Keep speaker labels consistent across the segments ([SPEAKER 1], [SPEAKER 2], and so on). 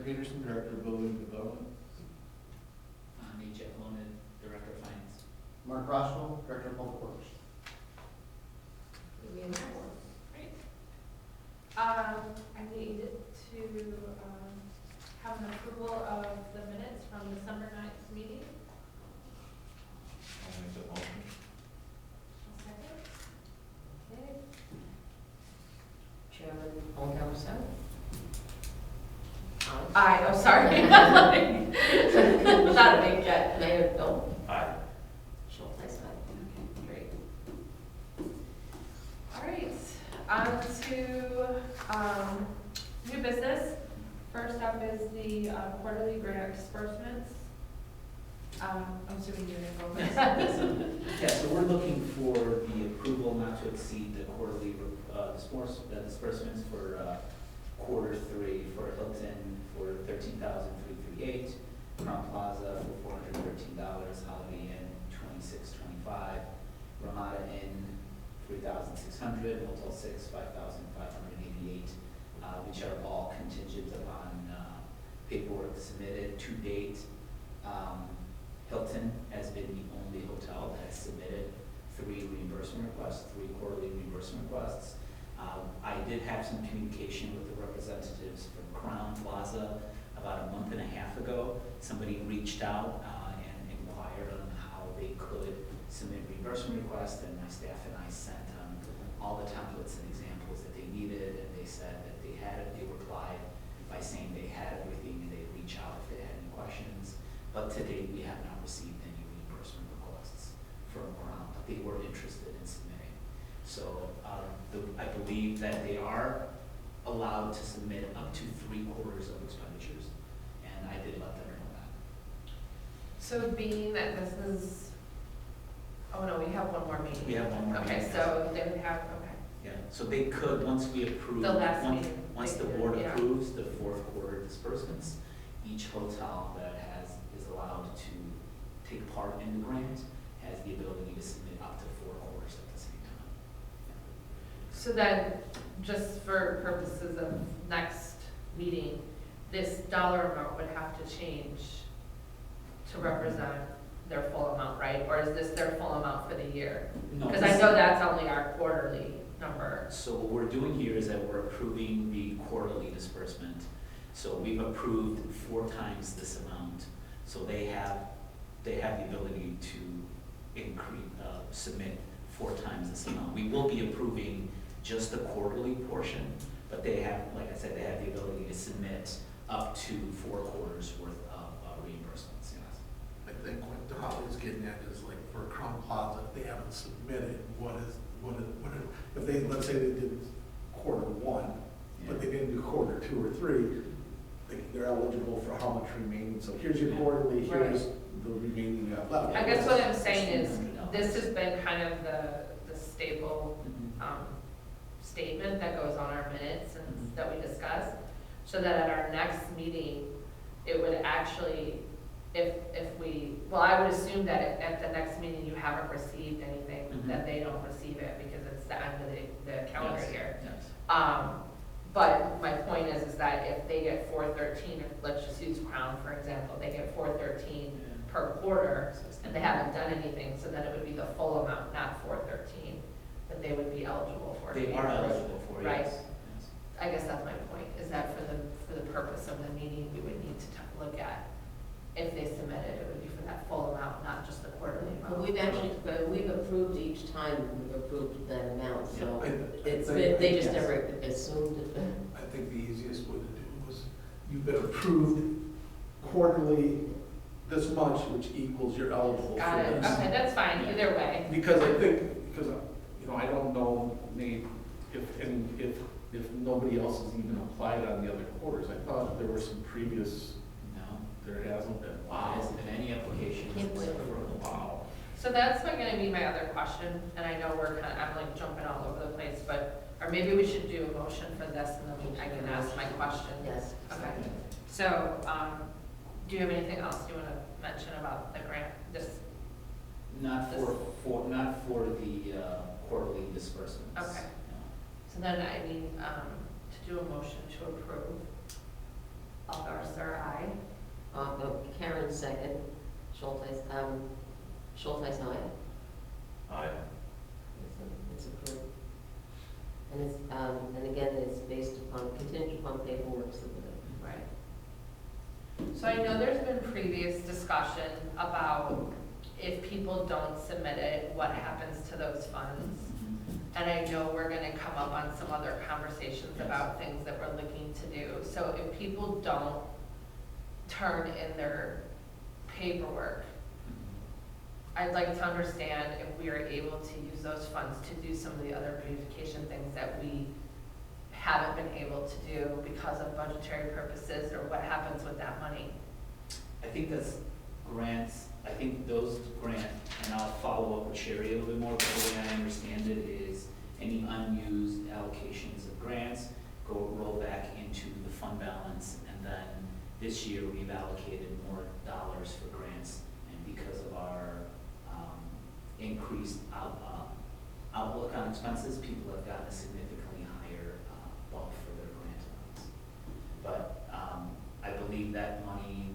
[SPEAKER 1] Peterson, Director of Building Development.
[SPEAKER 2] Nate Giacalone, Director of Finance.
[SPEAKER 3] Mark Roscoe, Director of Public Works.
[SPEAKER 4] Great. I need to have an approval of the minutes from December 9th meeting.
[SPEAKER 1] I'll make the motion.
[SPEAKER 4] A second. Okay.
[SPEAKER 5] Chairman Olgamoso?
[SPEAKER 4] Aye, oh, sorry. Not a big jet.
[SPEAKER 5] Mayor Bill?
[SPEAKER 1] Aye.
[SPEAKER 5] Schultz, aye.
[SPEAKER 4] Great. All right, on to new business. First up is the quarterly grant disbursements. I'm assuming you're going to go first.
[SPEAKER 2] Yeah, so we're looking for the approval not to exceed the quarterly disbursements for quarter three for Hilton for $13,338, Crown Plaza for $413, Holiday Inn $2625, Ramada Inn $3,600, Motel 6 $5,588, which are all contingent upon paperwork submitted to date. Hilton has been the only hotel that has submitted 3 quarterly reimbursement requests. I did have some communication with the representatives from Crown Plaza about a month and a half ago. Somebody reached out and inquired on how they could submit reimbursement requests, and my staff and I sent them all the templates and examples that they needed, and they said that they had it. They replied by saying they had everything and they'd reach out if they had any questions. But to date, we have not received any reimbursement requests from Crown, but they were interested in submitting. So I believe that they are allowed to submit up to 3/4 of expenditures, and I did let them know that.
[SPEAKER 4] So being that this is, oh no, we have one more meeting.
[SPEAKER 2] We have one more
[SPEAKER 4] Okay,
[SPEAKER 2] meeting.
[SPEAKER 4] so they would have, okay.
[SPEAKER 2] Yeah, so they could, once we approve.
[SPEAKER 4] The last meeting,
[SPEAKER 2] Once the
[SPEAKER 4] they could,
[SPEAKER 2] board
[SPEAKER 4] yeah.
[SPEAKER 2] approves the fourth quarter disbursements, each hotel that is allowed to take part in the grant has the ability to submit up to 4 quarters at the same time.
[SPEAKER 4] So then, just for purposes of next meeting, this dollar amount would have to change to represent their full amount, right? Or is this their full amount for the year?
[SPEAKER 2] No,
[SPEAKER 4] Because I know that's only our quarterly number.
[SPEAKER 2] So what we're doing here is that we're approving the quarterly disbursement. So we've approved 4 times this amount. So they have the ability to submit 4 times this amount. We will be approving just the quarterly portion, but they have, like I said, they have the ability to submit up to 4 quarters worth of reimbursements, yes.
[SPEAKER 6] I think what Holly's getting at is like for Crown Plaza, if they haven't submitted, if they, let's say they did quarter 1, but they didn't do quarter 2 or 3, they're eligible for how much remaining. So here's your quarterly, here's the remaining you have left.
[SPEAKER 4] I guess what I'm saying is, this has been kind of the staple statement that goes on our minutes and that we discuss, so that at our next meeting, it would actually, if we, well, I would assume that if at the next meeting you haven't received anything, that they don't receive it because it's the end of the calendar
[SPEAKER 2] Yes,
[SPEAKER 4] year.
[SPEAKER 2] yes.
[SPEAKER 4] But my point is that if they get 413, if let's just use Crown for example, they get 413 per quarter, and they haven't done anything, so then it would be the full amount, not 413, that they would be eligible for.
[SPEAKER 2] They are eligible for it,
[SPEAKER 4] Right.
[SPEAKER 2] yes. Yes.
[SPEAKER 4] I guess that's my point, is that for the purpose of the meeting, we would need to look at, if they submitted, it would be for that full amount, not just the quarterly amount.
[SPEAKER 5] But we've approved each time, we've approved that amount, so
[SPEAKER 6] Yeah,
[SPEAKER 5] it's,
[SPEAKER 6] I-
[SPEAKER 5] they just
[SPEAKER 2] yes.
[SPEAKER 5] never assumed it.
[SPEAKER 6] I think the easiest way to do it was, you've been approved quarterly this much, which equals you're eligible
[SPEAKER 4] Got
[SPEAKER 6] for
[SPEAKER 4] it,
[SPEAKER 6] this.
[SPEAKER 4] okay, that's fine,
[SPEAKER 2] Yeah.
[SPEAKER 4] either way.
[SPEAKER 6] Because I think, I don't know, Nate, if nobody else has even applied on the other quarters. I thought there were some previous,
[SPEAKER 2] No,
[SPEAKER 6] there hasn't been.
[SPEAKER 2] there hasn't been any applications.
[SPEAKER 5] Can't believe it.
[SPEAKER 6] Wow.
[SPEAKER 4] So that's gonna be my other question, and I know I'm like jumping all over the place, but, or maybe we should do a motion for this, and then I can ask my question.
[SPEAKER 5] Yes.
[SPEAKER 4] Okay, so, do you have anything else you wanna mention about the grant, this?
[SPEAKER 2] Not for the quarterly disbursements.
[SPEAKER 4] Okay.
[SPEAKER 2] No.
[SPEAKER 4] So then I need, to do a motion to approve. Paul Garcer, aye.
[SPEAKER 5] Karen second, Schulteis, Schulteis, aye.
[SPEAKER 1] Aye.
[SPEAKER 5] It's approved. And it's, and again, it's based upon, contingent upon paperwork submitted.
[SPEAKER 4] Right. So I know there's been previous discussion about if people don't submit it, what happens to those funds? And I know we're gonna come up on some other conversations about things that we're looking to do. So if people don't turn in their paperwork, I'd like to understand if we are able to use those funds to do some of the other beautification things that we haven't been able to do because of budgetary purposes, or what happens with that money.
[SPEAKER 2] I think that's grants, I think those grant, and I'll follow up with Sherry a little bit more, but the way I understand it is any unused allocations of grants roll back into the fund balance, and then this year we've allocated more dollars for grants, and because of our increased outlook on expenses, people have gotten a significantly higher bump for their grant amounts. But I believe that money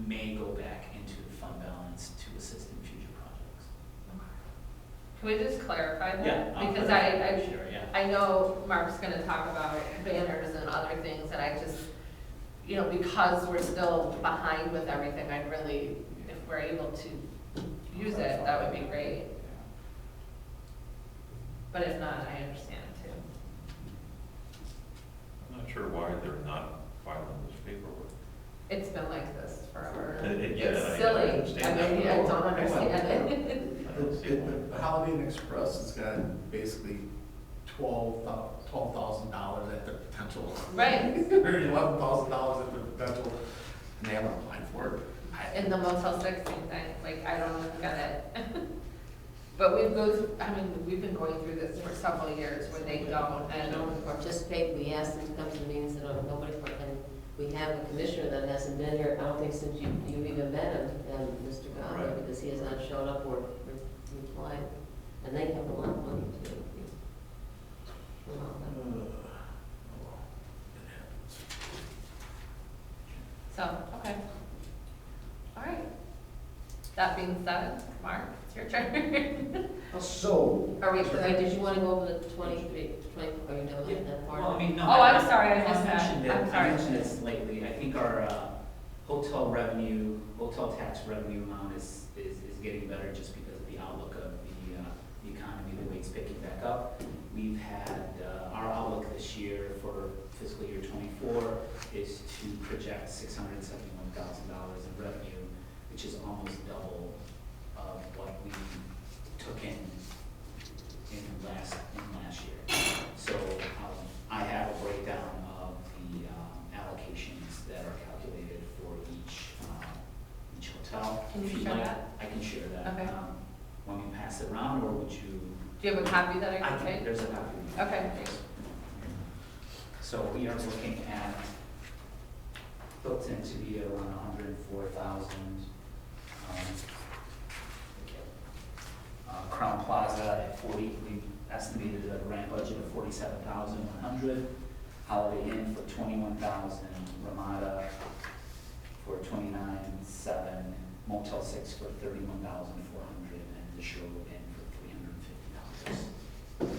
[SPEAKER 2] may go back into the fund balance to assist in future projects.
[SPEAKER 4] Can we just clarify that?
[SPEAKER 2] Yeah, I'll
[SPEAKER 4] Because
[SPEAKER 2] clarify for sure, yeah.
[SPEAKER 4] I know Mark's gonna talk about banners and other things, and I just, you know, because we're still behind with everything, I'd really, if we're able to use it, that would be great. But if not, I understand too.
[SPEAKER 7] I'm not sure why they're not filing this paperwork.
[SPEAKER 4] It's been like this forever.
[SPEAKER 7] Yeah,
[SPEAKER 4] It's
[SPEAKER 7] I
[SPEAKER 4] silly.
[SPEAKER 7] understand
[SPEAKER 4] I mean,
[SPEAKER 7] that.
[SPEAKER 4] I don't understand it.
[SPEAKER 7] I don't see why.
[SPEAKER 3] The Holiday Inn Express has got basically $12,000 at the potential.
[SPEAKER 4] Right.
[SPEAKER 3] Or $11,000 at the potential, and they haven't applied for it.
[SPEAKER 4] In the Motel 6 thing, like, I don't get it. But we've been going through this for several years where they don't,
[SPEAKER 5] They
[SPEAKER 4] and
[SPEAKER 5] don't participate, we ask them to come to the meetings, and nobody, and we have a commissioner that hasn't been here, I don't think since you've even met him, Mr. Godwin,
[SPEAKER 7] Right.
[SPEAKER 5] because he has not shown up or replied, and they have a lot of money too.
[SPEAKER 4] so, okay. All right. That being said, Mark, it's your turn.
[SPEAKER 3] So,
[SPEAKER 4] Are we,
[SPEAKER 5] Wait, did you want to go over the 23, are you done with that part?
[SPEAKER 2] Well, I mean, no.
[SPEAKER 4] Oh, I'm sorry, I missed that.
[SPEAKER 2] mentioned it.
[SPEAKER 4] I'm sorry.
[SPEAKER 2] I mentioned it slightly. I think our hotel revenue, hotel tax revenue amount is getting better just because of the outlook of the economy, the way it's picking back up. We've had, our outlook this year for fiscal year '24 is to project $671,000 in revenue, which is almost double of what we took in last year. So I have a breakdown of the allocations that are calculated for each hotel.
[SPEAKER 4] Can you
[SPEAKER 2] If you'd
[SPEAKER 4] share
[SPEAKER 2] like,
[SPEAKER 4] that?
[SPEAKER 2] I can share that.
[SPEAKER 4] Okay.
[SPEAKER 2] Want me to pass it around, or would you?
[SPEAKER 4] do you have a copy that I can take?
[SPEAKER 2] There's a copy.
[SPEAKER 4] Okay.
[SPEAKER 2] So we are looking at, built in to be around 104,000. Crown Plaza at 40, we estimated a grant budget of 47,100. Holiday Inn for 21,000, Ramada for 29,700, Motel 6 for 31,400, and the Sherwood Inn for $350.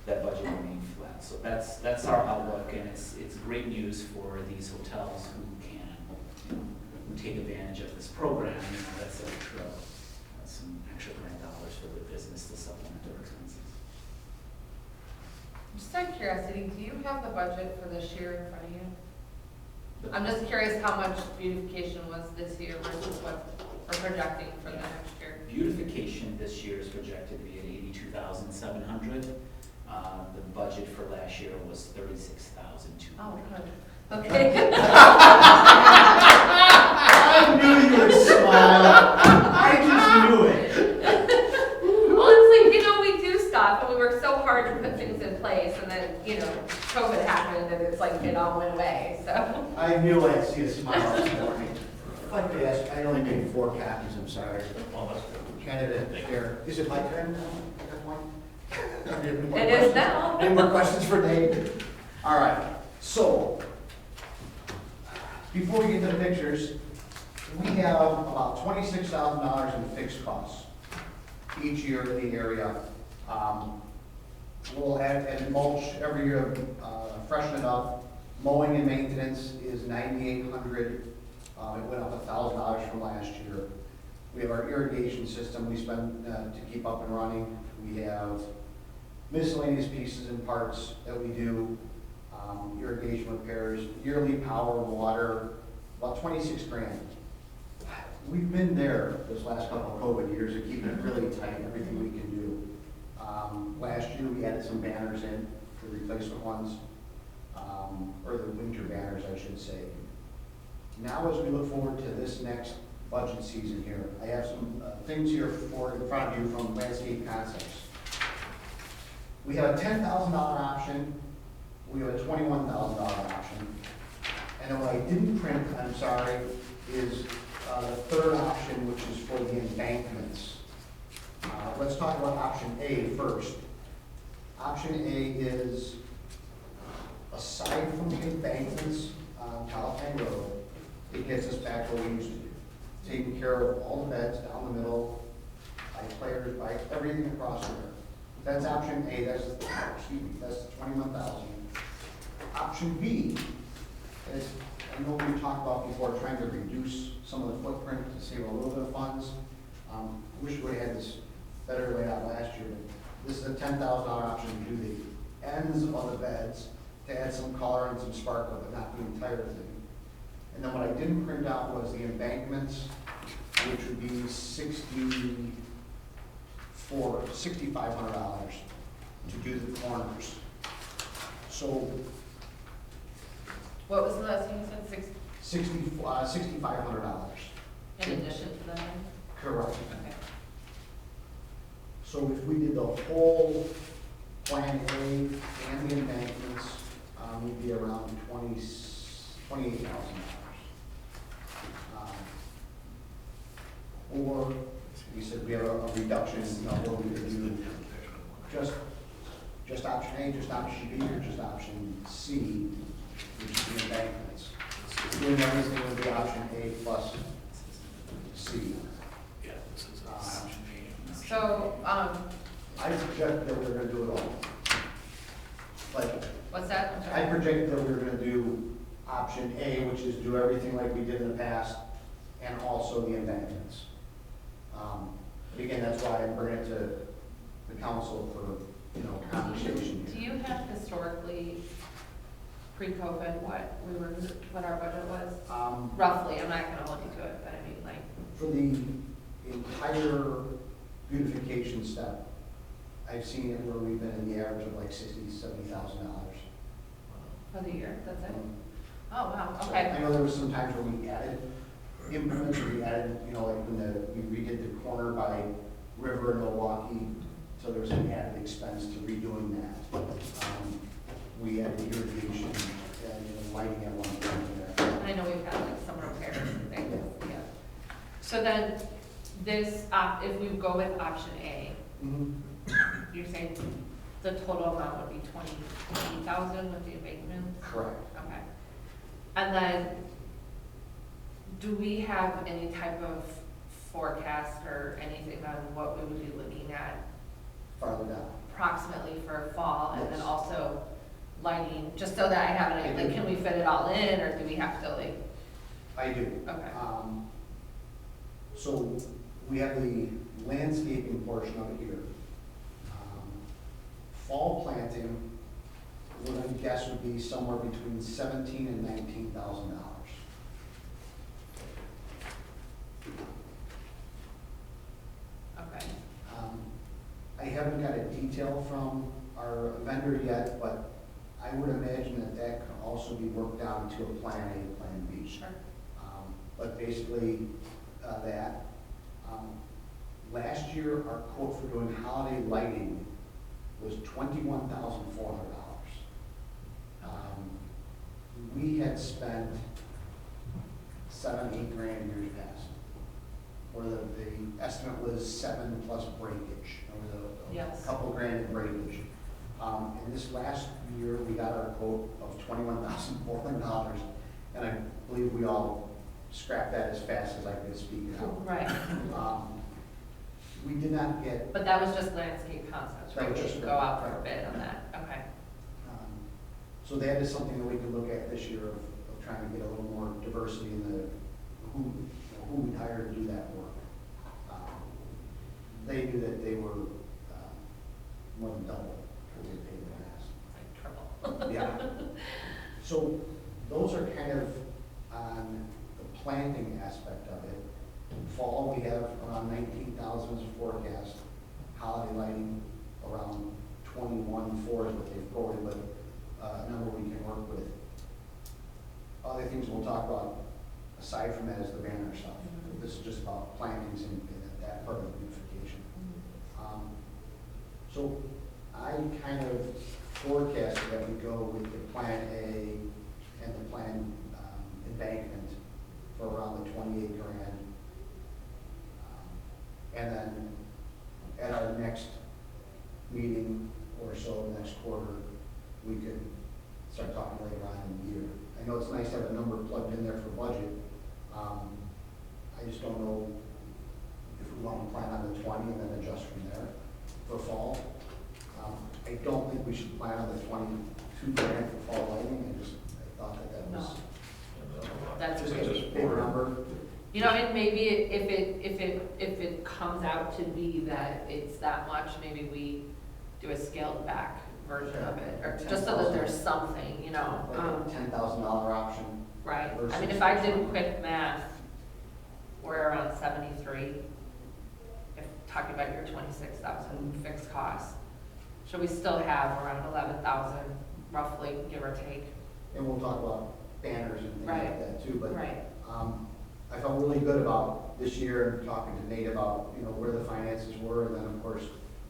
[SPEAKER 2] That budget remained flat. So that's our outlook, and it's great news for these hotels who can, who take advantage of this program. That's some extra grant dollars for the business to supplement their expenses.
[SPEAKER 4] Just out of curiosity, do you have the budget for this year in front of you? I'm just curious how much beautification was this year versus what we're projecting for the next year.
[SPEAKER 2] Beautification this year is projected to be at 82,700. The budget for last year was 36,200.
[SPEAKER 4] Oh, good. Okay.
[SPEAKER 3] I knew you would smile. I just knew it.
[SPEAKER 4] Well, it's like, we do stuff, and we work so hard to put things in place, and then, COVID happened, and it's like, it all went away, so.
[SPEAKER 3] I knew I'd see a smile this morning. I'd like to ask, I only made 4 copies, I'm sorry.
[SPEAKER 7] Well, that's good.
[SPEAKER 3] Candidate here, is it my turn now? I got one?
[SPEAKER 4] It is now.
[SPEAKER 3] Any more questions for Dave? All right, so, Before we get to the pictures, we have about $26,000 in fixed costs each year in the area. We'll add mulch every year, freshen it up. Mowing and maintenance is $9,800. It went up $1,000 from last year. We have our irrigation system we spend to keep up and running. We have miscellaneous pieces and parts that we do, irrigation repairs, yearly power, water, about 26 grand. We've been there this last couple of COVID years of keeping it really tight, everything we can do. Last year, we added some banners in, the replacement ones, or the winter banners, I should say. Now, as we look forward to this next budget season here, I have some things here in front of you from Landscape Concepts. We have a $10,000 option, we have a $21,000 option, and then what I didn't print, I'm sorry, is the third option, which is for the embankments. Let's talk about option A first. Option A is, aside from the embankments on Talatang Road, it gets us back where we used to be. Taking care of all the beds down the middle, by players, by everything across there. That's option A, that's 21,000. Option B is, I know we've talked about before, trying to reduce some of the footprint to save a little bit of funds. Wish we had this better laid out last year, but this is a $10,000 option to do the ends of the beds, to add some color and some sparkle, but not the entire thing. And then what I didn't print out was the embankments, which would be $6,500 to do the corners. So
[SPEAKER 4] What was the last thing you said,
[SPEAKER 3] $6,500.
[SPEAKER 4] in addition to that?
[SPEAKER 3] Correct.
[SPEAKER 4] Okay.
[SPEAKER 3] So if we did the whole Plan A and the embankments, we'd be around $28,000. Or we said we have a reduction, or we could do just option A, just option B, or just option C, which is the embankments. Doing everything would be option A plus C.
[SPEAKER 6] Yeah, this is option A.
[SPEAKER 4] So,
[SPEAKER 3] I projected that we were gonna do it all. Like,
[SPEAKER 4] what's that? I'm
[SPEAKER 3] I
[SPEAKER 4] sorry.
[SPEAKER 3] projected that we were gonna do option A, which is do everything like we did in the past, and also the embankments. But again, that's why I'm bringing it to the council for, conversation
[SPEAKER 4] Do
[SPEAKER 3] here.
[SPEAKER 4] you have historically, pre-COVID, what our budget was? Roughly, I'm not gonna hold you to it, but I mean, like,
[SPEAKER 3] For the entire beautification step, I've seen it where we've been in the average of like $60,000-$70,000.
[SPEAKER 4] for the year, that's it? Oh, wow,
[SPEAKER 3] So
[SPEAKER 4] okay.
[SPEAKER 3] I know there was some times where we added implements, we added, like when we redid the corner by River in Milwaukee, so there was an added expense to redoing that. We added irrigation and lighting at one point there.
[SPEAKER 4] I know we've had like some repairs and things, yeah. So then, this, if we go with option A, you're saying the total amount would be 28,000 with the abatement?
[SPEAKER 3] Correct.
[SPEAKER 4] Okay. And then, do we have any type of forecast or anything on what we would be looking at
[SPEAKER 3] Farther down.
[SPEAKER 4] approximately for fall? And then
[SPEAKER 3] Yes.
[SPEAKER 4] also lighting, just so that I have an idea, like, can we fit it all in, or do we have to like,
[SPEAKER 3] I do.
[SPEAKER 4] okay.
[SPEAKER 3] So we have the landscaping portion of it here. Fall planting, what I guess would be somewhere between $17,000 and $19,000.
[SPEAKER 4] Okay.
[SPEAKER 3] I haven't got a detail from our vendor yet, but I would imagine that that could also be worked out into a Plan A, Plan B.
[SPEAKER 4] Sure.
[SPEAKER 3] But basically, that. Last year, our quote for doing holiday lighting was $21,400. We had spent $7, $8 grand years past, where the estimate was 7 plus breakage. There was
[SPEAKER 4] Yes.
[SPEAKER 3] a couple grand in breakage. And this last year, we got our quote of $21,400, and I believe we all scrapped that as fast as I could speak it out.
[SPEAKER 4] Right,
[SPEAKER 3] We did not get,
[SPEAKER 4] but that was just landscape concepts,
[SPEAKER 3] That
[SPEAKER 4] right?
[SPEAKER 3] was
[SPEAKER 4] We
[SPEAKER 3] just
[SPEAKER 4] should
[SPEAKER 3] for-
[SPEAKER 4] go out for a bid on that, okay.
[SPEAKER 3] so that is something that we could look at this year of trying to get a little more diversity in the, who we hire to do that work. They knew that they were more than double what we paid in the past.
[SPEAKER 4] Like triple.
[SPEAKER 3] Yeah. So those are kind of on the planting aspect of it. Fall, we have around 19,000 as a forecast. Holiday lighting, around 21.4 is what they've quoted, but a number we can work with. Other things we'll talk about, aside from that, is the banner stuff.
[SPEAKER 4] Mhm.
[SPEAKER 3] This is just about plantings and that part of beautification. So I kind of forecasted that we go with the Plan A and the Plan embankment for around the 28 grand. And then at our next meeting or so, next quarter, we could start talking later on in the year. I know it's nice to have a number plugged in there for budget. I just don't know if we want to plan on the 20 and then adjust from there for fall. I don't think we should plan on the 22 grand for fall lighting. I thought that was
[SPEAKER 4] That's
[SPEAKER 3] just
[SPEAKER 4] great.
[SPEAKER 3] a big number.
[SPEAKER 4] You know, and maybe if it comes out to be that it's that much, maybe we do a scaled back version of it, or just so that there's something, you know.
[SPEAKER 3] Like a $10,000 option.
[SPEAKER 4] Right, I
[SPEAKER 3] versus
[SPEAKER 4] mean, if I did quick math, we're around 73. If talking about your 26,000 fixed costs, so we still have around 11,000 roughly, give or take.
[SPEAKER 3] And we'll talk about banners and things
[SPEAKER 4] Right.
[SPEAKER 3] like that too, but
[SPEAKER 4] Right.
[SPEAKER 3] I felt really good about this year, talking to Nate about, where the finances were, and then, of course,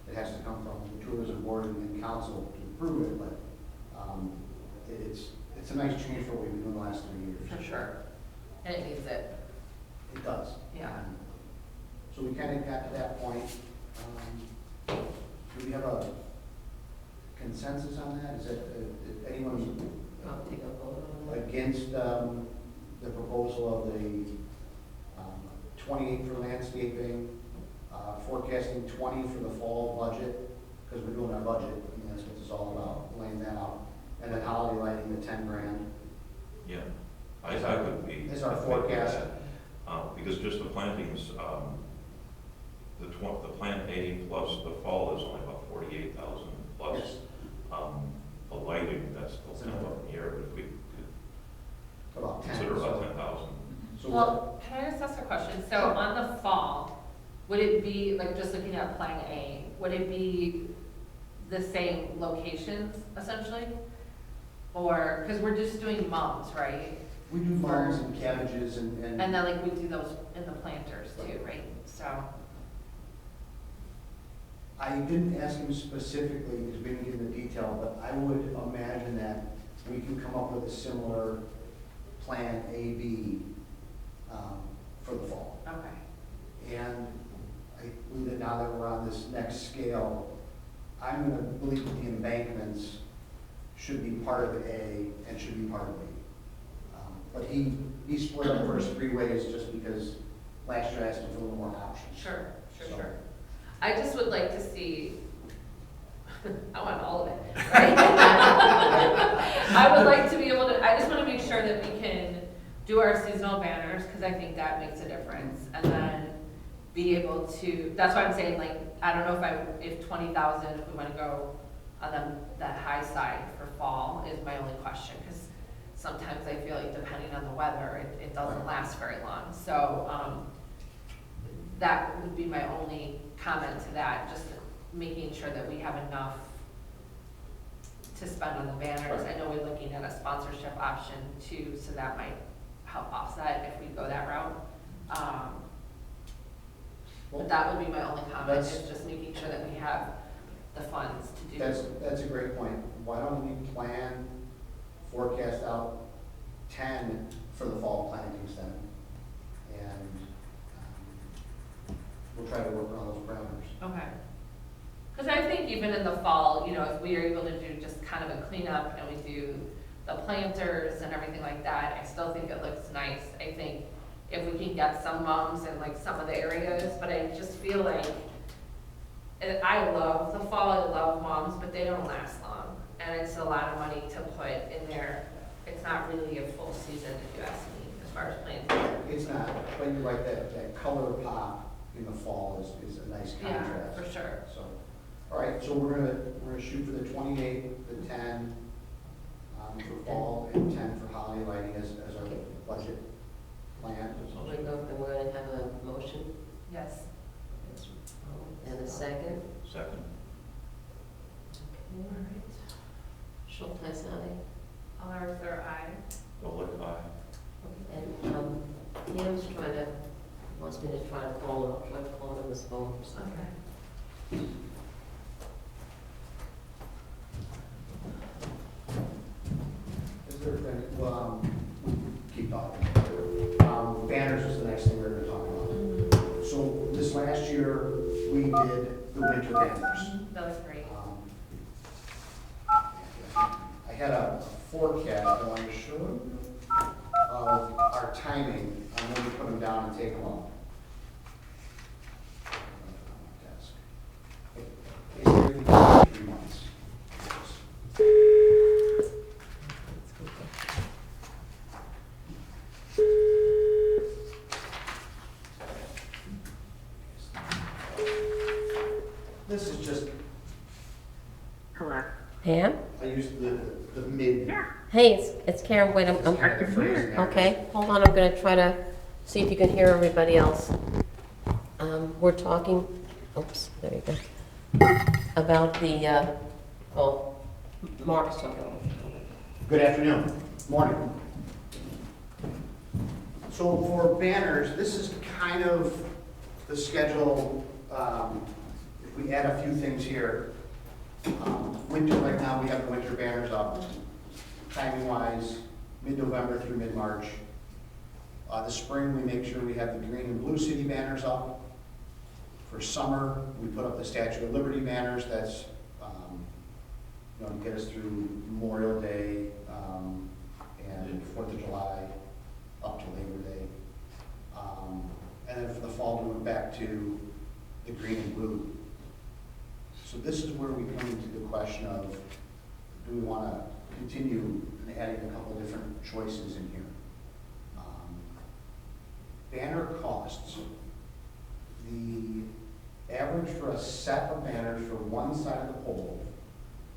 [SPEAKER 3] it has to come from the tourism board and council to approve it, but it's a nice change for what we've been doing the last 3 years.
[SPEAKER 4] For sure, and it needs it,
[SPEAKER 3] It does.
[SPEAKER 4] yeah.
[SPEAKER 3] So we kind of got to that point. Do we have a consensus on that? Is it, anyone
[SPEAKER 5] I'll take a vote on that.
[SPEAKER 3] against the proposal of the 28 for landscaping, forecasting 20 for the fall budget, because we're doing our budget, that's what it's all about, laying that out. And then holiday lighting, the 10 grand.
[SPEAKER 7] Yeah, I would be.
[SPEAKER 3] Is our
[SPEAKER 7] in favor of
[SPEAKER 3] forecast.
[SPEAKER 7] that. Because just the plantings, the Plan A plus the fall is only about 48,000 plus.
[SPEAKER 3] Yes.
[SPEAKER 7] The lighting, that's still kind of up in the air, but if we could
[SPEAKER 3] About 10.
[SPEAKER 7] consider about
[SPEAKER 3] so-
[SPEAKER 7] 10,000.
[SPEAKER 3] So
[SPEAKER 4] Well, can I just ask a question? So on the fall, would it be, like, just looking at Plan A, would it be the same locations essentially? Or, because we're just doing mums, right?
[SPEAKER 3] we do mums and cabbages and.
[SPEAKER 4] And then like we do those in the planters too, right? So,
[SPEAKER 3] I didn't ask him specifically, because we didn't get into detail, but I would imagine that we can come up with a similar Plan A, B for the fall.
[SPEAKER 4] okay,
[SPEAKER 3] And I believe that now that we're on this next scale, I'm gonna believe that the embankments should be part of A and should be part of B. But he split up the first 3 ways just because last year I asked him for a little more options.
[SPEAKER 4] sure,
[SPEAKER 3] So-
[SPEAKER 4] sure. I just would like to see, I want all of it, right? I would like to be able to, I just want to make sure that we can do our seasonal banners, because I think that makes a difference. And then be able to, that's why I'm saying, like, I don't know if 20,000, if we want to go on the high side for fall is my only question, because sometimes I feel like depending on the weather, it doesn't last very long. So, that would be my only comment to that, just making sure that we have enough to spend on the banners. I know we're looking at a sponsorship option too, so that might help offset if we go that route. But that would be my only comment, is just making sure that we have the funds to do.
[SPEAKER 3] That's a great point. Why don't we forecast out 10 for the fall plantings then? And we'll try to work on those parameters.
[SPEAKER 4] Okay. Because I think even in the fall, if we are able to do just kind of a cleanup and we do the planters and everything like that, I still think it looks nice. I think if we can get some mums in like some of the areas, but I just feel like, I love the fall, I love mums, but they don't last long. And it's a lot of money to put in there. It's not really a full season, if you ask me, as far as planting.
[SPEAKER 3] It's not, but you're right, that color pop in the fall is a nice
[SPEAKER 4] Yeah,
[SPEAKER 3] contrast.
[SPEAKER 4] for sure.
[SPEAKER 3] So, all right, so we're gonna shoot for the 28, the 10, for fall, and 10 for holiday lighting as our budget plan.
[SPEAKER 5] We're going to have a motion
[SPEAKER 4] Yes.
[SPEAKER 5] and a second.
[SPEAKER 7] Second.
[SPEAKER 5] Okay. Schulteis, aye.
[SPEAKER 4] Arthur, aye.
[SPEAKER 7] Nolan, aye.
[SPEAKER 5] And Pam's wants me to try to call him, I'll try to call him on his phone or something.
[SPEAKER 4] Okay.
[SPEAKER 3] Is there, keep talking. Banners is the next thing we're gonna talk about. So this last year, we did the winter banners.
[SPEAKER 4] That was great.
[SPEAKER 3] I had a forecast I wanted to show you of our timing on when we put them down and take them up. It's really 3 months. This is just,
[SPEAKER 5] Pam?
[SPEAKER 3] I used the mid.
[SPEAKER 5] Hey, it's Karen, wait, I'm,
[SPEAKER 3] kind of phrasing there.
[SPEAKER 5] okay, hold on, I'm gonna try to see if you can hear everybody else. We're talking, oops, there you go, about the, Mark's talking.
[SPEAKER 3] Good afternoon, morning. So for banners, this is kind of the schedule, if we add a few things here. Winter, right now, we have the winter banners up, timing wise, mid-November through mid-March. The spring, we make sure we have the green and blue city banners up. For summer, we put up the Statue of Liberty banners, that's, to get us through Memorial Day, and 4th of July, up to Labor Day. And then for the fall, we went back to the green and blue. So this is where we come into the question of, do we want to continue adding a couple of different choices in here? Banner costs. The average for a set of banners for one side of the pole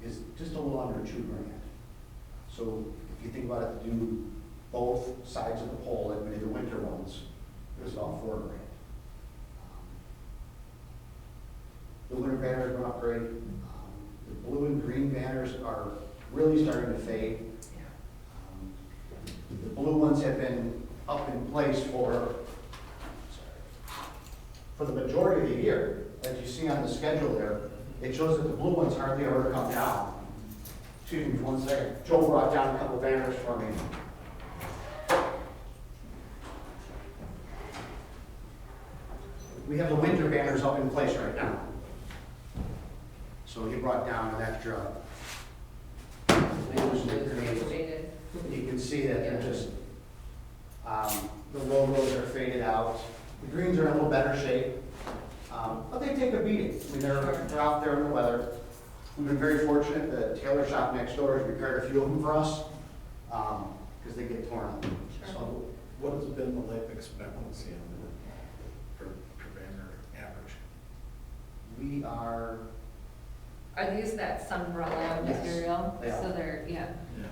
[SPEAKER 3] is just a little under $2 grand. So if you think about it, to do both sides of the pole, like we did the winter ones, it was about $4 grand. The winter banners went up great. The blue and green banners are really starting to fade. The blue ones have been up in place for the majority of the year. As you see on the schedule there, it shows that the blue ones hardly ever come down. Excuse me for one second. Joe brought down a couple banners for me. We have the winter banners up in place right now. So he brought down an extra.
[SPEAKER 4] Faded.
[SPEAKER 3] You can see that they're just, the logos are faded out. The greens are in a little better shape, but they take a beating. I mean, they're out there in the weather. We've been very fortunate. The tailor shop next door has repaired a few of them for us, because they get torn up. So
[SPEAKER 6] What has been the life expectancy on the, per banner average?
[SPEAKER 3] we are,
[SPEAKER 4] Are these that sunbrella
[SPEAKER 3] Yes,
[SPEAKER 4] material?
[SPEAKER 3] they are.
[SPEAKER 4] So they're, yeah.
[SPEAKER 6] Yeah.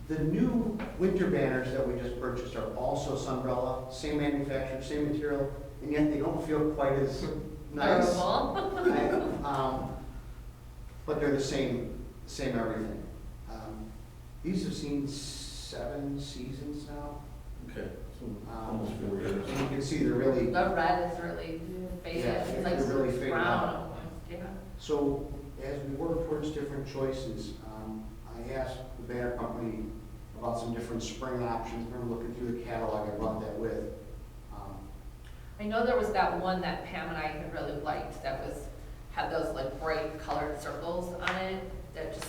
[SPEAKER 3] the new winter banners that we just purchased are also Sunbrella, same manufacturer, same material, and yet they don't feel quite as nice.
[SPEAKER 4] Durable.
[SPEAKER 3] But they're the same everything. These have seen 7 seasons now.
[SPEAKER 6] Okay, so almost 4 years.
[SPEAKER 3] And you can see they're really,
[SPEAKER 4] The red is really faded,
[SPEAKER 3] Yeah,
[SPEAKER 4] it's like
[SPEAKER 3] they're really faded
[SPEAKER 4] brown
[SPEAKER 3] out.
[SPEAKER 4] almost, yeah.
[SPEAKER 3] so as we work towards different choices, I asked the banner company about some different spring options. Remember looking through the catalog, I brought that with.
[SPEAKER 4] I know there was that one that Pam and I had really liked that had those like bright colored circles on it that just,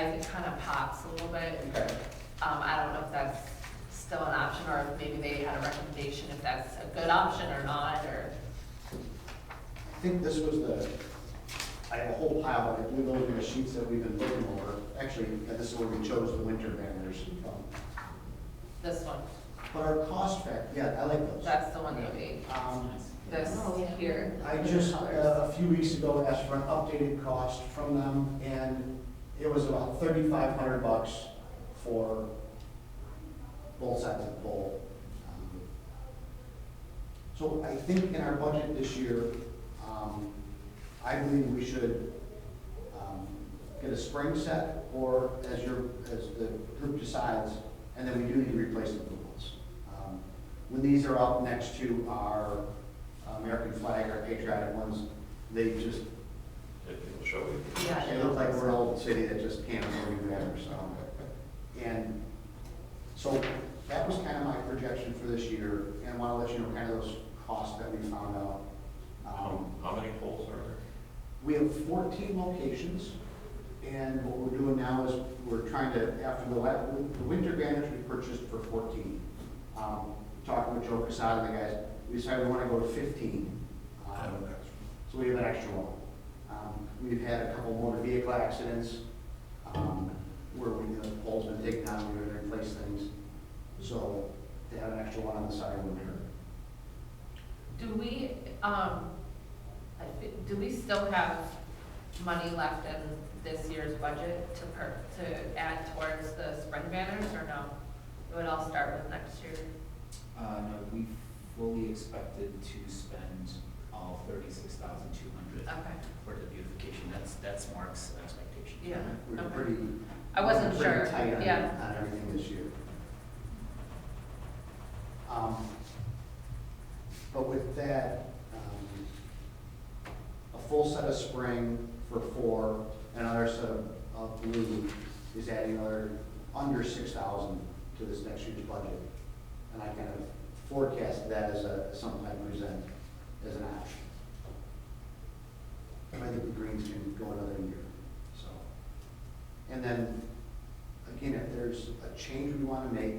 [SPEAKER 4] it kind of pops a little bit.
[SPEAKER 3] Okay.
[SPEAKER 4] I don't know if that's still an option, or if maybe they had a recommendation if that's a good option or not, or,
[SPEAKER 3] I think this was I have a whole pile, I believe those are the sheets that we've been looking over. Actually, this is where we chose the winter banners from.
[SPEAKER 4] this one,
[SPEAKER 3] But our cost factor, yeah, I like those.
[SPEAKER 4] that's the one that we, this
[SPEAKER 5] Oh, yeah.
[SPEAKER 4] here.
[SPEAKER 3] I just, a few weeks ago, asked for an updated cost from them, and it was about $3,500 for both sides of the pole. So I think in our budget this year, I believe we should get a spring set, or as the group decides, and then we do need to replace the blue ones. When these are up next to our American flag, our patriotic ones, they just,
[SPEAKER 7] It'll show you.
[SPEAKER 4] Yeah.
[SPEAKER 3] they look like we're an old city that just can't afford new banners, so. And so that was kind of my projection for this year, and I want to let you know kind of those costs that we found out.
[SPEAKER 7] How many poles are there?
[SPEAKER 3] We have 14 locations, and what we're doing now is we're trying to, after the winter banners we purchased for 14. Talking with Joe Casada and the guys, we decided we want to go to 15.
[SPEAKER 6] I have an extra.
[SPEAKER 3] So we have an extra one. We've had a couple motor vehicle accidents, where the pole's been taken down, we're gonna replace things. So to have an extra one on the side wouldn't hurt.
[SPEAKER 4] Do we still have money left in this year's budget to add towards the spring banners, or no? It would all start with next year?
[SPEAKER 2] No, we fully expected to spend all 36,200
[SPEAKER 4] Okay,
[SPEAKER 2] for the beautification. That's Mark's expectation.
[SPEAKER 4] yeah,
[SPEAKER 3] We're
[SPEAKER 4] okay.
[SPEAKER 3] pretty.
[SPEAKER 4] I wasn't
[SPEAKER 3] pretty
[SPEAKER 4] sure,
[SPEAKER 3] tight on,
[SPEAKER 4] yeah.
[SPEAKER 3] on everything this year. But with that, a full set of spring for 4, and another set of blue is adding another under 6,000 to this next year's budget. And I kind of forecast that as something I present as an option. And I think the greens can go another year, so. And then, again, if there's a change we want to make,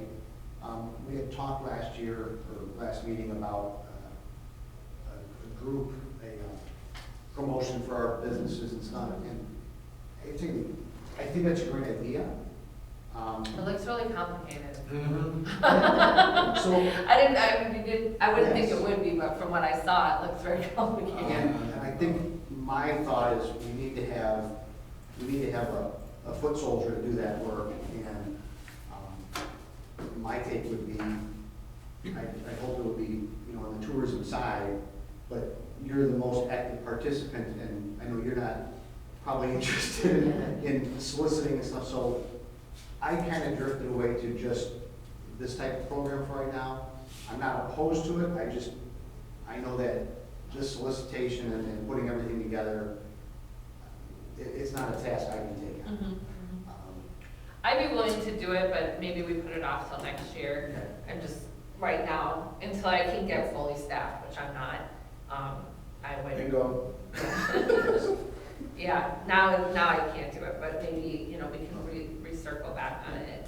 [SPEAKER 3] we had talked last year, or last meeting, about a group, promotion for our businesses and stuff, and I think that's a great idea.
[SPEAKER 4] It looks really complicated.
[SPEAKER 3] So,
[SPEAKER 4] I wouldn't think
[SPEAKER 3] Yes.
[SPEAKER 4] it would be, but from what I saw, it looks very complicated.
[SPEAKER 3] and I think my thought is we need to have a foot soldier to do that work, and my take would be, I hope it would be, on the tourism side, but you're the most active participant, and I know you're not probably interested in soliciting and stuff, so I kind of drifted away to just this type of program for right now. I'm not opposed to it, I know that just solicitation and putting everything together, it's not a task I can take on.
[SPEAKER 4] Mhm, mhm. I'd be willing to do it, but maybe we put it off till next year, and just right now, until I can get fully staffed, which I'm not, I would.
[SPEAKER 6] Bingo.
[SPEAKER 4] Yeah, now I can't do it, but maybe, we can recircle back on it.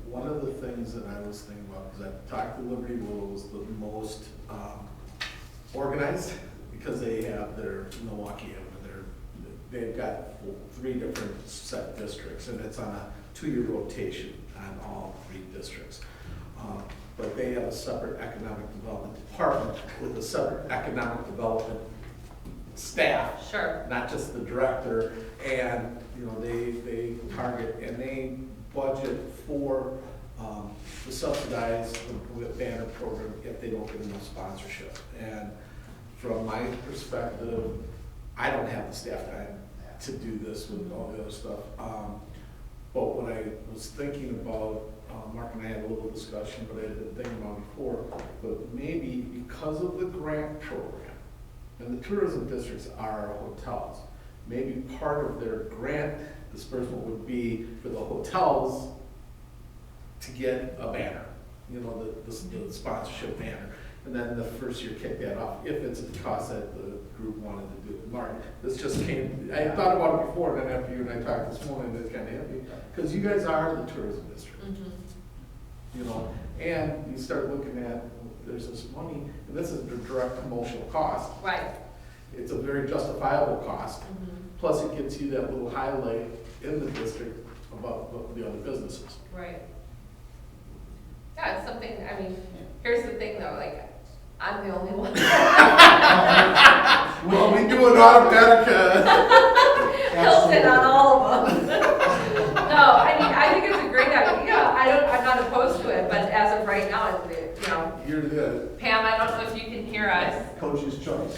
[SPEAKER 6] One of the things that I was thinking about, because I talked to Liberty Bowl, was the most organized, because they have their Milwaukee, they've got 3 different set districts, and it's on a 2-year rotation on all 3 districts. But they have a separate economic development department with a separate economic development staff,
[SPEAKER 4] Sure.
[SPEAKER 6] not just the director, and, they target, and they budget for the subsidized banner program if they don't get enough sponsorship. And from my perspective, I don't have the staff time to do this with all the other stuff. But what I was thinking about, Mark and I had a little discussion, but I had been thinking about before, but maybe because of the grant program, and the tourism districts are hotels, maybe part of their grant disbursement would be for the hotels to get a banner, the sponsorship banner. And then the first year kick that off, if it's a cost that the group wanted to do. Mark, this just came, I thought about it before, and then after you and I talked this morning, it kind of hit me. Because you guys are the tourism district, you know, and you start looking at, there's this money, and this is the direct promotional cost.
[SPEAKER 4] Right.
[SPEAKER 6] It's a very justifiable cost. Plus it gets you that little highlight in the district about the other businesses.
[SPEAKER 4] Right. Yeah, it's something, I mean, here's the thing though, like, I'm the only one.
[SPEAKER 6] Well, we do it automatic.
[SPEAKER 4] Hilton on all of them. No, I mean, I think it's a great idea. I'm not opposed to it, but as of right now, you know,
[SPEAKER 6] You're the
[SPEAKER 4] Pam, I don't know if you can hear us.
[SPEAKER 3] Coach's choice.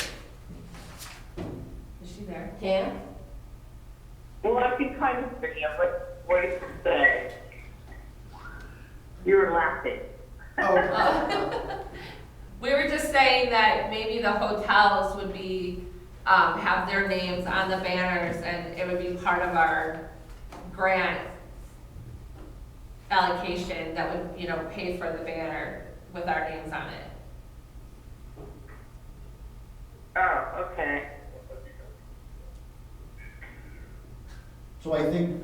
[SPEAKER 4] Is she there?
[SPEAKER 5] Yeah?
[SPEAKER 8] Well, I can kind of hear you, but what did you say? You were laughing.
[SPEAKER 4] We were just saying that maybe the hotels would be, have their names on the banners, and it would be part of our grant allocation that would, you know, pay for the banner with our names on it.
[SPEAKER 8] Oh, okay.
[SPEAKER 3] So I think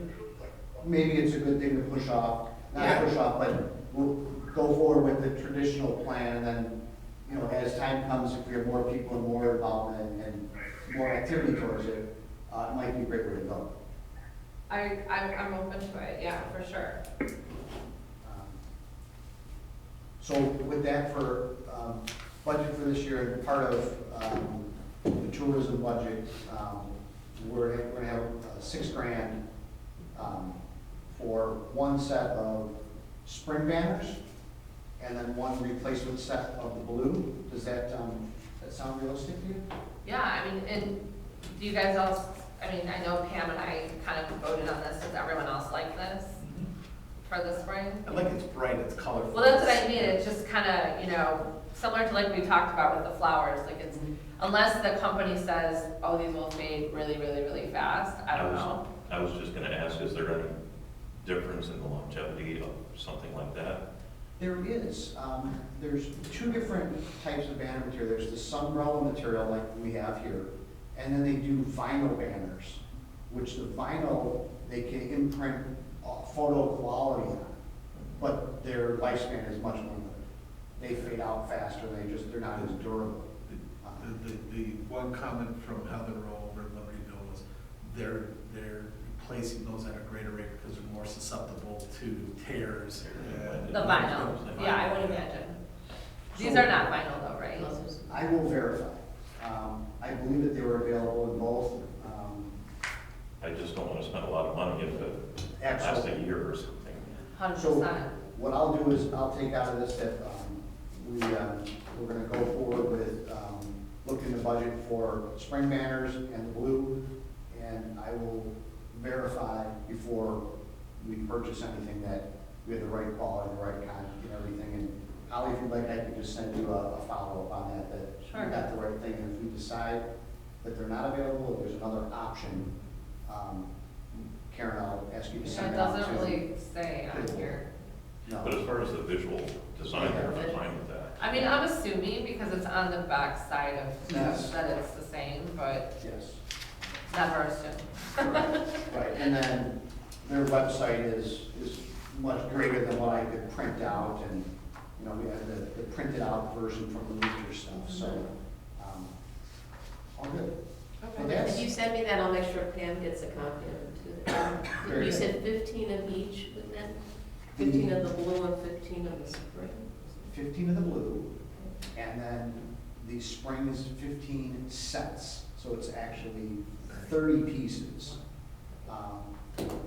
[SPEAKER 3] maybe it's a good thing to push off, not push off, but we'll go forward with the traditional plan, and then, you know, as time comes, if we have more people and more involvement and more activity towards it, it might be a great way to go.
[SPEAKER 4] I'm open to it, yeah, for sure.
[SPEAKER 3] So with that, for budget for this year, and part of the tourism budget, we're gonna have $6,000 for one set of spring banners, and then one replacement set of the blue. Does that sound realistic to you?
[SPEAKER 4] Yeah, I mean, and do you guys all, I mean, I know Pam and I kind of voted on this. Does everyone else like this for the spring?
[SPEAKER 6] I like it's bright, it's colorful.
[SPEAKER 4] Well, that's what I mean. It's just kind of, you know, similar to like we talked about with the flowers. Like it's, unless the company says, oh, these will fade really, really, really fast. I don't know.
[SPEAKER 7] I was just gonna ask, is there any difference in the longevity of something like that?
[SPEAKER 3] There is. There's two different types of banner material. There's the sunbrella material like we have here, and then they do vinyl banners, which the vinyl, they can imprint photo quality on, but their lifespan is much longer. They fade out faster, they're not as durable.
[SPEAKER 6] The one comment from Heather Rowe over at Libertyville was they're replacing those at a greater rate because they're more susceptible to tears.
[SPEAKER 4] The vinyl. Yeah, I would imagine. These are not vinyl though, right?
[SPEAKER 3] I will verify. I believe that they were available in both.
[SPEAKER 7] I just don't wanna spend a lot of money if it lasts a
[SPEAKER 3] Absolutely.
[SPEAKER 7] year or something.
[SPEAKER 4] 100%.
[SPEAKER 3] What I'll do is I'll take out of this that we're gonna go forward with looking at the budget for spring banners and blue, and I will verify before we purchase anything that we have the right quality, the right kind, and everything. And Holly, if you'd like, I can just send you a follow-up on that,
[SPEAKER 4] Sure.
[SPEAKER 3] we got the right thing. And if we decide that they're not available, if there's another option, Karen, I'll ask you to
[SPEAKER 4] It
[SPEAKER 3] send it out to.
[SPEAKER 4] doesn't really say on here.
[SPEAKER 3] No.
[SPEAKER 7] But as far as the visual design, I'm fine with that.
[SPEAKER 4] I mean, I'm assuming because it's on the back side of
[SPEAKER 3] Yes.
[SPEAKER 4] that it's the same, but
[SPEAKER 3] Yes.
[SPEAKER 4] never assume.
[SPEAKER 3] Right, and then their website is much greater than what I could print out, and, you know, we have the printed out version from the Leader stuff, so, all good.
[SPEAKER 4] Okay.
[SPEAKER 5] If you send me that, I'll make sure Pam gets a copy of it too.
[SPEAKER 3] Very
[SPEAKER 5] You
[SPEAKER 3] good.
[SPEAKER 5] said 15 of each, and then 15 of the blue and 15 of the spring.
[SPEAKER 3] 15 of the blue, and then the spring is 15 sets, so it's actually 30 pieces.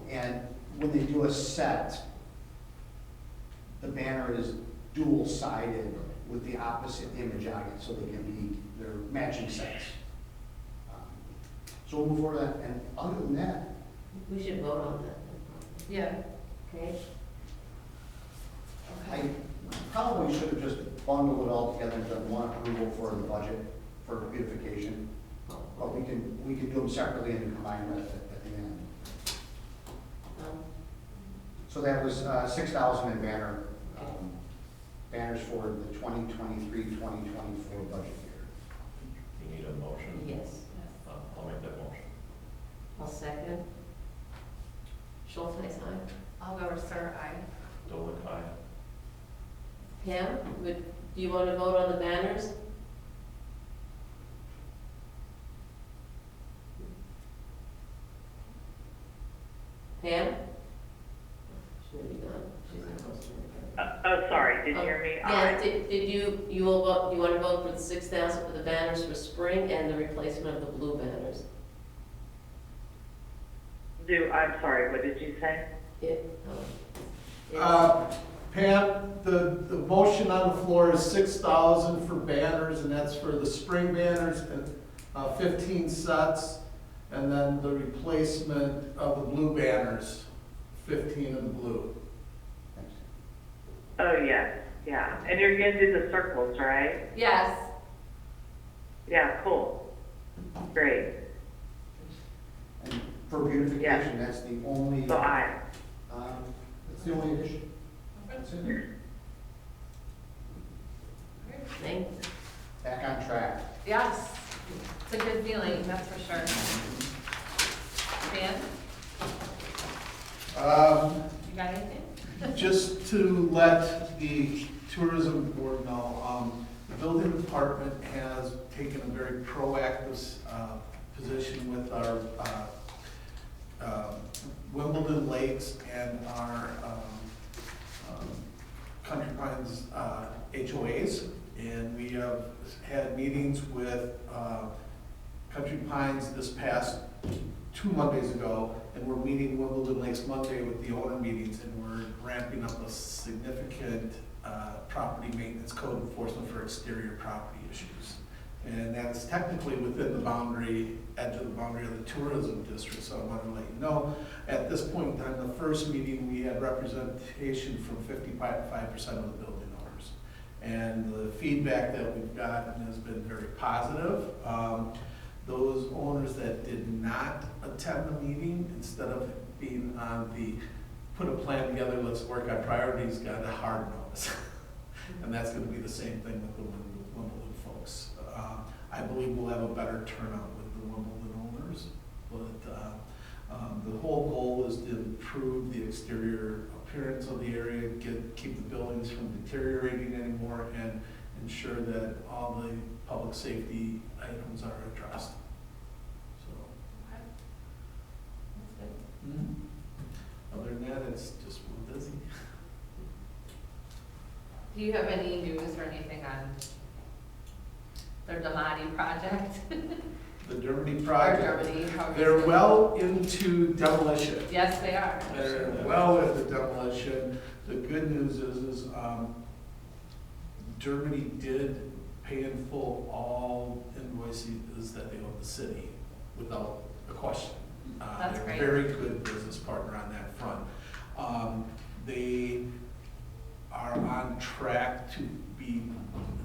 [SPEAKER 3] And when they do a set, the banner is dual-sided with the opposite image on it, so they can be, they're matching sets. So we'll move forward with that, and other than that,
[SPEAKER 5] We should vote on that.
[SPEAKER 4] Yeah.
[SPEAKER 5] Okay?
[SPEAKER 3] I probably should have just bundled it all together and done one approval for the budget for beautification. But we can do them separately and combine them at the end.
[SPEAKER 5] Um,
[SPEAKER 3] So that was 6,000 in banner banners for the 2023-2024 budget year.
[SPEAKER 7] You need a motion?
[SPEAKER 5] Yes.
[SPEAKER 7] I'll make that motion.
[SPEAKER 5] I'll second. Schultz, aye.
[SPEAKER 4] I'll go with Sir, aye.
[SPEAKER 7] Dolan, aye.
[SPEAKER 5] Pam, do you want to vote on the banners? Pam? She's maybe not. She's not.
[SPEAKER 8] Oh, sorry, did you hear me?
[SPEAKER 5] Yes, did you will vote, you want to vote for the 6,000 for the banners for spring and the replacement of the blue banners?
[SPEAKER 8] I'm sorry, what did you say?
[SPEAKER 6] Pam, the motion on the floor is 6,000 for banners, and that's for the spring banners and 15 sets, and then the replacement of the blue banners, 15 of the blue.
[SPEAKER 3] Thanks.
[SPEAKER 8] Oh, yes, yeah. And you're gonna do the circles, right?
[SPEAKER 4] Yes.
[SPEAKER 8] Yeah, cool. Great.
[SPEAKER 3] And for beautification, that's the only,
[SPEAKER 8] So aye.
[SPEAKER 3] that's the only addition. That's it.
[SPEAKER 5] Thanks.
[SPEAKER 3] Back on track.
[SPEAKER 4] Yes, it's a good feeling, that's for sure. Dan, you got anything?
[SPEAKER 6] Just to let the tourism board know, the building department has taken a very proactive position with our Wimbledon Lakes and our Country Pines HOAs. And we have had meetings with Country Pines this past 2 Mondays ago, and we're meeting Wimbledon Lakes Monday with the owner meetings, and we're ramping up a significant property maintenance code enforcement for exterior property issues. And that's technically within the edge of the boundary of the tourism district, so I want to let you know. At this point in time, the first meeting, we had representation from 55% of the building owners. And the feedback that we've gotten has been very positive. Those owners that did not attend the meeting, instead of being on the put a plan together, let's work on priorities, got a hard notice. And that's going to be the same thing with the Wimbledon folks. I believe we'll have a better turnout with the Wimbledon owners, but the whole goal is to improve the exterior appearance of the area, keep the buildings from deteriorating anymore, and ensure that all the public safety items are addressed. So, other than that, it's just real busy.
[SPEAKER 4] Do you have any news or anything on the Damati project?
[SPEAKER 6] The Dermody
[SPEAKER 4] Or
[SPEAKER 6] project,
[SPEAKER 4] Germany? however you
[SPEAKER 6] they're
[SPEAKER 4] say it.
[SPEAKER 6] well into demolition.
[SPEAKER 4] Yes, they are.
[SPEAKER 6] They're well into demolition. The good news is Germany did pay in full all invoices that they owe the city without a question.
[SPEAKER 4] That's
[SPEAKER 6] They're a
[SPEAKER 4] great.
[SPEAKER 6] very good business partner on that front. They are on track to be,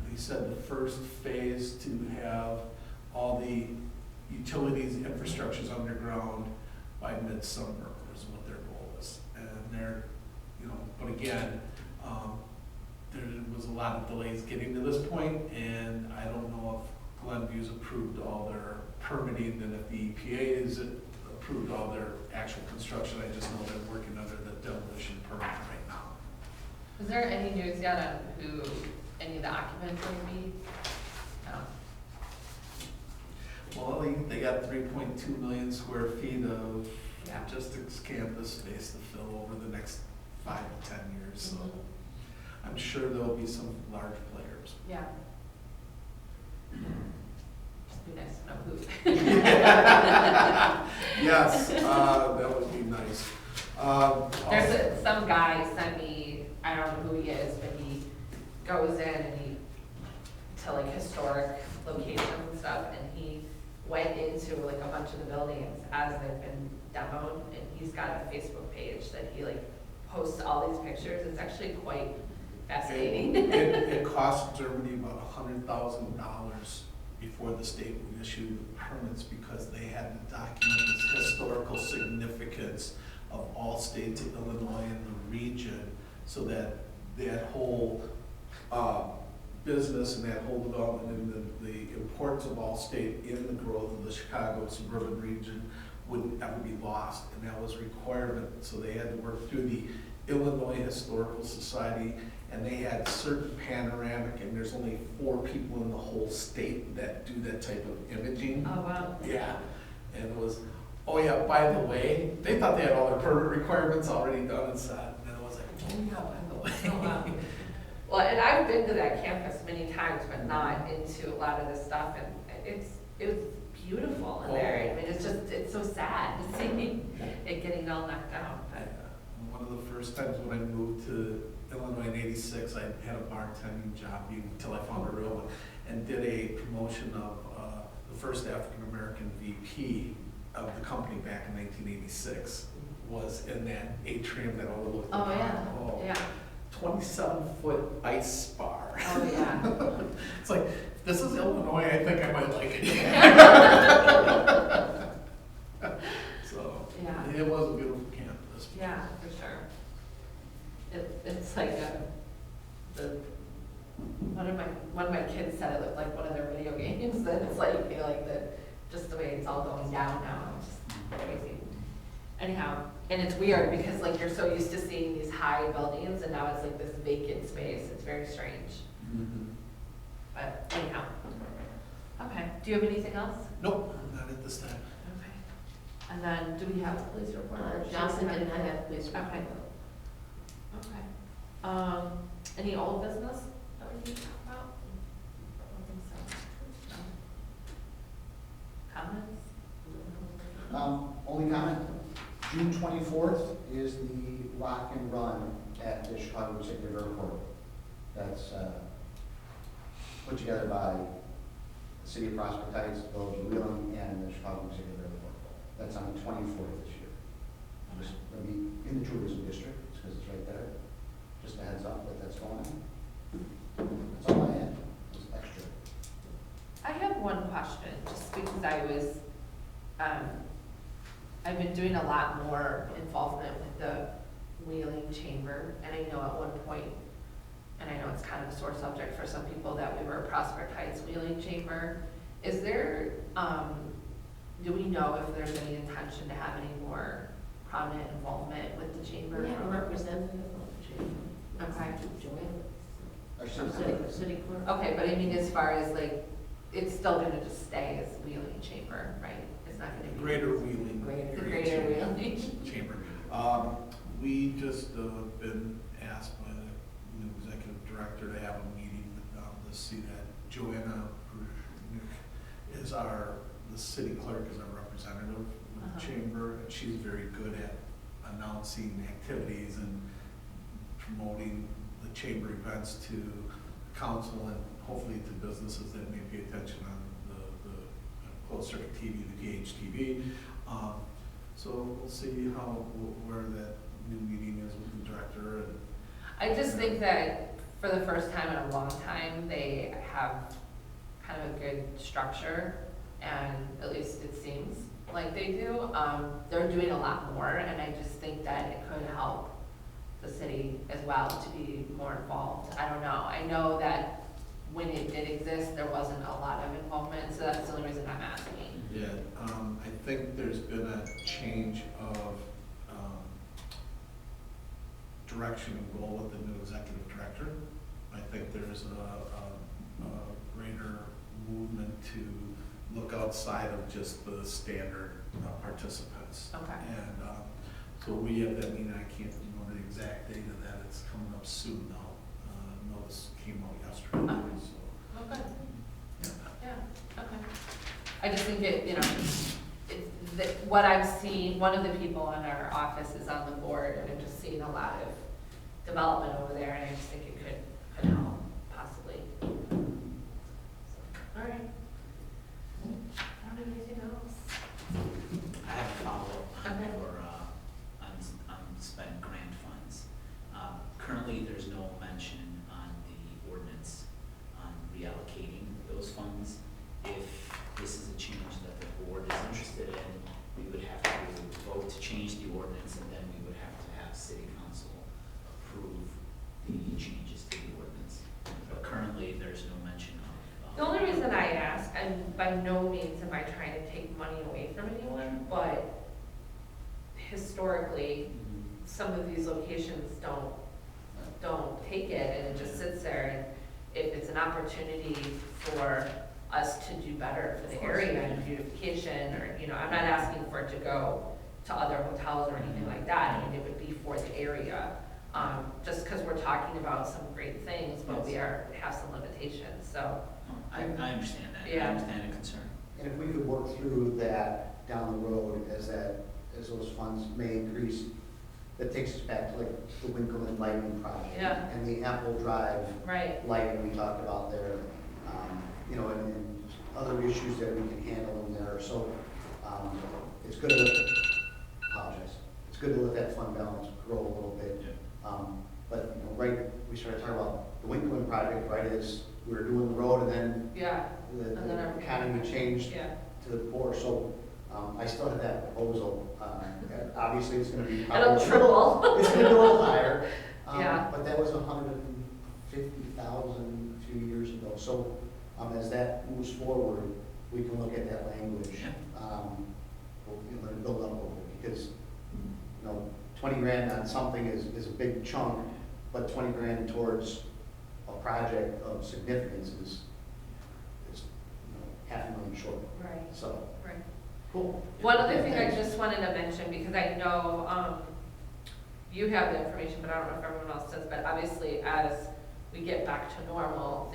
[SPEAKER 6] they said the first phase to have all the utilities, infrastructures underground by midsummer is what their goal is. And they're, but again, there was a lot of delays getting to this point, and I don't know if Glenview's approved all their permitting, and if the EPA has approved all their actual construction. I just know they're working under the demolition permit right now.
[SPEAKER 4] Is there any news yet on who any of the occupants will be? No.
[SPEAKER 6] Well, they got 3.2 million square feet of
[SPEAKER 4] Yeah.
[SPEAKER 6] logistics campus space to fill over the next 5 to 10 years, so I'm sure there'll be some large players.
[SPEAKER 4] Yeah. Just be nice to know who.
[SPEAKER 6] Yes, that would be nice.
[SPEAKER 4] There's some guy sent me, I don't know who he is, but he goes in and to like historic locations and stuff, and he went into like a bunch of the buildings as they've been demoed, and he's got a Facebook page that he like posts all these pictures. It's actually quite fascinating.
[SPEAKER 6] It cost Germany about $100,000 before the state would issue the permits, because they had to document the historical significance of all states of Illinois and the region, so that that whole business and that whole development and the importance of Allstate in the growth of the Chicago suburban region wouldn't ever be lost, and that was a requirement. So they had to work through the Illinois Historical Society, and they had certain panoramic, and there's only 4 people in the whole state that do that type of imaging.
[SPEAKER 4] Oh, wow.
[SPEAKER 6] Yeah, and it was, oh yeah, by the way, they thought they had all their permit requirements already done and set, and then it was like, oh yeah, by the way.
[SPEAKER 4] Oh, wow. Well, and I've been to that campus many times, but not into a lot of this stuff, and it was beautiful in there. I mean, it's so sad to see it getting all knocked down, but.
[SPEAKER 6] One of the first times when I moved to Illinois in '86, I had a bartending job until I found a real one, and did a promotion of the first African-American VP of the company back in 1986, was in that atrium that overlooked the
[SPEAKER 4] Oh,
[SPEAKER 6] pond.
[SPEAKER 4] yeah,
[SPEAKER 6] Oh,
[SPEAKER 4] yeah.
[SPEAKER 6] 27-foot ice bar.
[SPEAKER 4] Oh, yeah.
[SPEAKER 6] It's like, this is Illinois, I think I might like it. So,
[SPEAKER 4] Yeah.
[SPEAKER 6] it was a beautiful campus.
[SPEAKER 4] Yeah, for sure. It's like one of my kids said it looked like one of their video games, and it's like, you know, like just the way it's all going down now, it's just crazy. Anyhow, and it's weird because like you're so used to seeing these high buildings, and now it's like this vacant space. It's very strange.
[SPEAKER 6] Mhm.
[SPEAKER 4] But anyhow. Okay, do you have anything else?
[SPEAKER 6] Nope, not at this time.
[SPEAKER 4] Okay. And then, do we have a police report?
[SPEAKER 5] Johnson did not have police report.
[SPEAKER 4] Okay. Okay. Any old business that we need to talk about? I don't think so. No. Comments?
[SPEAKER 3] Only comment, June 24th is the Rock and Run at the Chicago City Airport. That's put together by the City of Prospect Heights, Village of Wheeling, and the Chicago City Airport. That's on the 24th this year. Just gonna be in the tourism district, because it's right there. Just a heads up that that's going on. That's all I had, just extra.
[SPEAKER 4] I have one question, just because I've been doing a lot more involvement with the Wheeling Chamber, and I know at one point, and I know it's kind of a sore subject for some people, that we were a Prospect Heights Wheeling Chamber. Is there, do we know if there's any intention to have any more prominent involvement with the chamber?
[SPEAKER 5] We have a representative of the chamber.
[SPEAKER 4] Okay.
[SPEAKER 5] Joanne,
[SPEAKER 3] Our
[SPEAKER 5] city clerk.
[SPEAKER 4] Okay, but I mean, as far as like, it's still gonna just stay as Wheeling Chamber, right? It's not gonna be.
[SPEAKER 6] Greater Wheeling.
[SPEAKER 4] The Greater Wheeling.
[SPEAKER 6] Chamber. We just been asked by the new executive director to have a meeting to see that Joanna Bruchnick is the city clerk is our representative with the chamber, and she's very good at announcing activities and promoting the chamber events to council and hopefully to businesses that may pay attention on the closed circuit TV, the VHTV. So we'll see where that new meeting is with the director. And
[SPEAKER 4] I just think that for the first time in a long time, they have kind of a good structure, and at least it seems like they do. They're doing a lot more, and I just think that it could help the city as well to be more involved. I don't know. I know that when it did exist, there wasn't a lot of involvement, so that's the only reason I'm asking.
[SPEAKER 6] yeah, I think there's been a change of direction and goal with the new executive director. I think there's a greater movement to look outside of just the standard participants.
[SPEAKER 4] Okay.
[SPEAKER 6] And so we have that meeting. I can't remember the exact date of that. It's coming up soon though. Notice came out yesterday.
[SPEAKER 4] Okay.
[SPEAKER 6] So,
[SPEAKER 4] Oh, good.
[SPEAKER 6] yeah.
[SPEAKER 4] Yeah, okay. I just think it, you know, what I've seen, one of the people in our office is on the board, and I've just seen a lot of development over there, and I just think it could help, possibly. All right. I don't have anything else.
[SPEAKER 2] I have a follow-up
[SPEAKER 4] Okay.
[SPEAKER 2] on spent grant funds. Currently, there's no mention on the ordinance on reallocating those funds. If this is a change that the board is interested in, we would have to vote to change the ordinance, and then we would have to have city council approve the changes to the ordinance.
[SPEAKER 4] by no means am I trying to take money away from anyone, but historically, some of these locations don't take it, and it just sits there, and if it's an opportunity for us to do better for the area and beautification, or, you know, I'm not asking for it to go to other hotels or anything like that, I mean, it would be for the area, just because we're talking about some great things, but we have some limitations, so.
[SPEAKER 2] I understand that, I
[SPEAKER 4] Yeah.
[SPEAKER 2] understand the concern.
[SPEAKER 3] And if we could work through that down the road as those funds may increase, that takes us back to like the Winkleman lighting project.
[SPEAKER 4] Yeah.
[SPEAKER 3] And the Apple Drive
[SPEAKER 4] Right,
[SPEAKER 3] lighting we talked about there, you know, and other issues that we can handle in there. So, it's good to, apologize, it's good to let that fund balance grow a little bit. But, you know, right, we started talking about the Winkleman project, right, as we were doing the road and then
[SPEAKER 4] yeah, And then
[SPEAKER 3] the
[SPEAKER 4] everything-
[SPEAKER 3] economy changed
[SPEAKER 4] yeah,
[SPEAKER 3] to the poor, so, I still have that proposal. Obviously, it's gonna be.
[SPEAKER 4] it'll
[SPEAKER 3] probably-
[SPEAKER 4] triple.
[SPEAKER 3] It's gonna go a little higher.
[SPEAKER 4] Yeah.
[SPEAKER 3] But that was $150,000 a few years ago, so, as that moves forward, we can look at that language. We'll let it build up a little bit, because, you know, 20 grand on something is a big chunk, but 20 grand towards a project of significance is, you know, $500,000 short,
[SPEAKER 4] Right,
[SPEAKER 3] so,
[SPEAKER 4] right.
[SPEAKER 3] cool.
[SPEAKER 4] One other
[SPEAKER 3] Yeah,
[SPEAKER 4] thing I
[SPEAKER 3] thanks.
[SPEAKER 4] just wanted to mention, because I know, you have the information, but I don't know if everyone else does, but obviously as we get back to normal,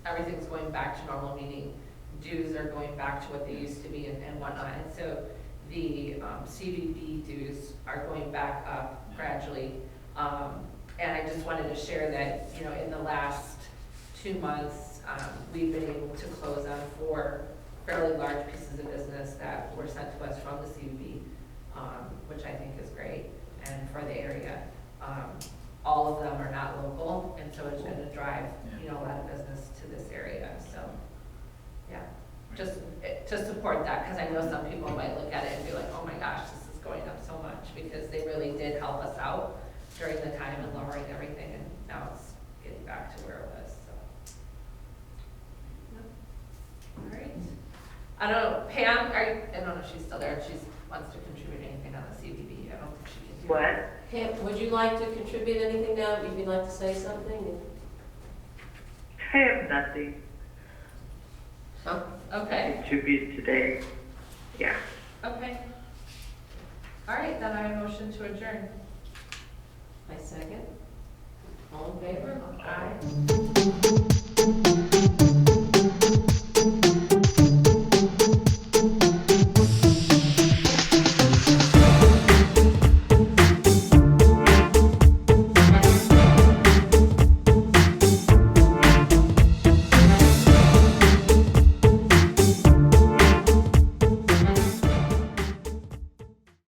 [SPEAKER 4] everything's going back to normal, meaning dues are going back to what they used to be and whatnot. And so the CVB dues are going back up gradually. And I just wanted to share that, you know, in the last 2 months, we've been able to close on 4 fairly large pieces of business that were sent to us from the CVB, which I think is great, and for the area. All of them are not local, and so it's gonna drive, you know, a lot of business to this area, so, yeah. Just to support that, because I know some people might look at it and be like, oh my gosh, this is going up so much, because they really did help us out during the time and lowering everything, and now it's getting back to where it was, so. All right. I don't know, Pam, I don't know if she's still there, if she wants to contribute anything on the CVB, I don't think she can do
[SPEAKER 8] What?
[SPEAKER 4] that.
[SPEAKER 5] Pam, would you like to contribute anything now, if you'd like to say something?
[SPEAKER 8] I have nothing
[SPEAKER 5] Huh?
[SPEAKER 4] Okay,
[SPEAKER 8] to contribute today. Yeah.
[SPEAKER 4] okay. All right, then I motion to adjourn.
[SPEAKER 5] I second. All in favor?
[SPEAKER 4] Aye.